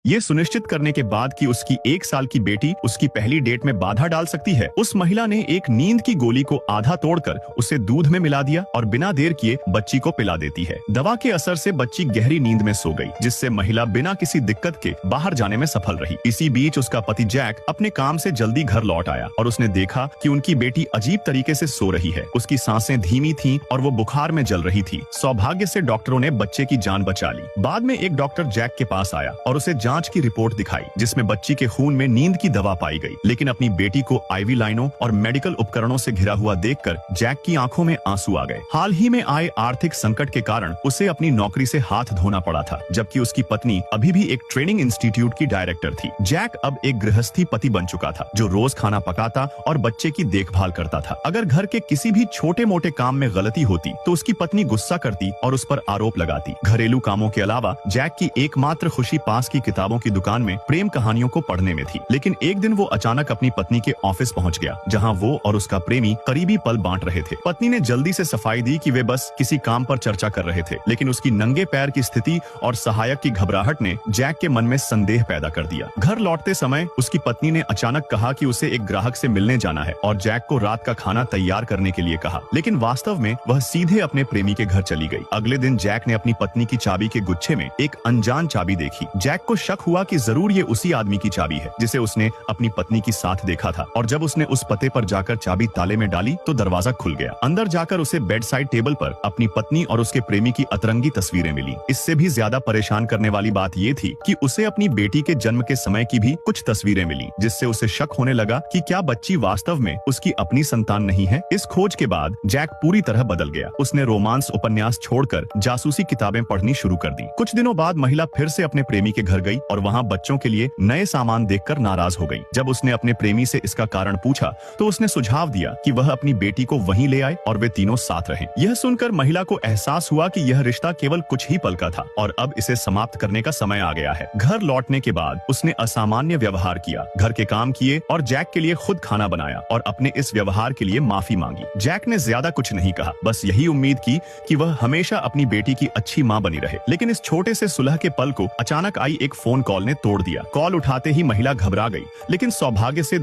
ये सुनिश्चित करने के बाद कि उसकी 1 साल की बेटी उसकी पहली डेट में बाधा डाल सकती है, उस महिला ने एक नींद की गोली को आधा तोड़कर उसे दूध में मिला दिया और बिना देर किए बच्ची को पिला देती है। दवा के असर से बच्ची गहरी नींद में सो गई, जिससे महिला बिना किसी दिक्कत के बाहर जाने में सफल रही। इसी बीच उसका पति जैक अपने काम से जल्दी घर लौट आया और उसने देखा कि उनकी बेटी अजीब तरीके से सो रही है। उसकी सांसें धीमी थीं और वो बुखार में जल रही थी। सौभाग्य से डॉक्टरों ने बच्चे की जान बचा ली। बाद में एक डॉक्टर जैक के पास आया और उसे जांच की रिपोर्ट दिखाई, जिसमें बच्ची के खून में नींद की दवा पाई गई। लेकिन अपनी बेटी को आईवी लाइनों और मेडिकल उपकरणों से घिरा हुआ देखकर जैक की आंखों में आंसू आ गए। हाल ही में आए आर्थिक संकट के कारण उसे अपनी नौकरी से हाथ धोना पड़ा था, जबकि उसकी पत्नी अभी भी एक ट्रेनिंग इंस्टीट्यूट की डायरेक्टर थी। जैक अब एक गृहस्थी पति बन चुका था, जो रोज खाना पकाता और बच्चे की देखभाल करता था। अगर घर के किसी भी छोटे मोटे काम में गलती होती तो उसकी पत्नी गुस्सा करती और उस पर आरोप लगाती। घरेलू कामों के अलावा जैक की एकमात्र खुशी पास की किताबों की दुकान में प्रेम कहानियों को पढ़ने में थी। लेकिन एक दिन वो अचानक अपनी पत्नी के ऑफिस पहुंच गया, जहां वो और उसका प्रेमी करीबी पल बांट रहे थे। पत्नी ने जल्दी से सफाई दी कि वे बस किसी काम पर चर्चा कर रहे थे, लेकिन उसकी नंगे पैर की स्थिति और सहायक की घबराहट ने जैक के मन में संदेह पैदा कर दिया। घर लौटते समय उसकी पत्नी ने अचानक कहा कि उसे एक ग्राहक से मिलने जाना है और जैक को रात का खाना तैयार करने के लिए कहा, लेकिन वास्तव में वह सीधे अपने प्रेमी के घर चली गई। अगले दिन जैक ने अपनी पत्नी की चाबी के गुच्छे में एक अनजान चाबी देखी। जैक को शक हुआ कि जरूर ये उसी आदमी की चाबी है जिसे उसने अपनी पत्नी के साथ देखा था, और जब उसने उस पते पर जाकर चाबी ताले में डाली तो दरवाजा खुल गया। अंदर जाकर उसे बेड साइड टेबल पर अपनी पत्नी और उसके प्रेमी की अतरंगी तस्वीरें मिली। इससे भी ज्यादा परेशान करने वाली बात ये थी कि उसे अपनी बेटी के जन्म के समय की भी कुछ तस्वीरें मिली, जिससे उसे शक होने लगा कि क्या बच्ची वास्तव में उसकी अपनी संतान नहीं है। इस खोज के बाद जैक पूरी तरह बदल गया। उसने रोमांस उपन्यास छोड़कर जासूसी किताबें पढ़नी शुरू कर दी। कुछ दिनों बाद महिला फिर से अपने प्रेमी के घर गई और वहाँ बच्चों के लिए नए सामान देखकर नाराज हो गई। जब उसने अपने प्रेमी से इसका कारण पूछा तो उसने सुझाव दिया कि वह अपनी बेटी को वहीं ले आए और वे तीनों साथ रहें। यह सुनकर महिला को एहसास हुआ कि यह रिश्ता केवल कुछ ही पल का था और अब इसे समाप्त करने का समय आ गया है। घर लौटने के बाद उसने असामान्य व्यवहार किया, घर के काम किए और जैक के लिए खुद खाना बनाया और अपने इस व्यवहार के लिए माफी मांगी। जैक ने ज्यादा कुछ नहीं कहा, बस यही उम्मीद की कि वह हमेशा अपनी बेटी की अच्छी माँ बनी रहे। लेकिन इस छोटे से सुलह के पल को अचानक आई एक फोन कॉल ने तोड़ दिया। कॉल उठाते ही महिला घबरा गई, लेकिन सौभाग्य से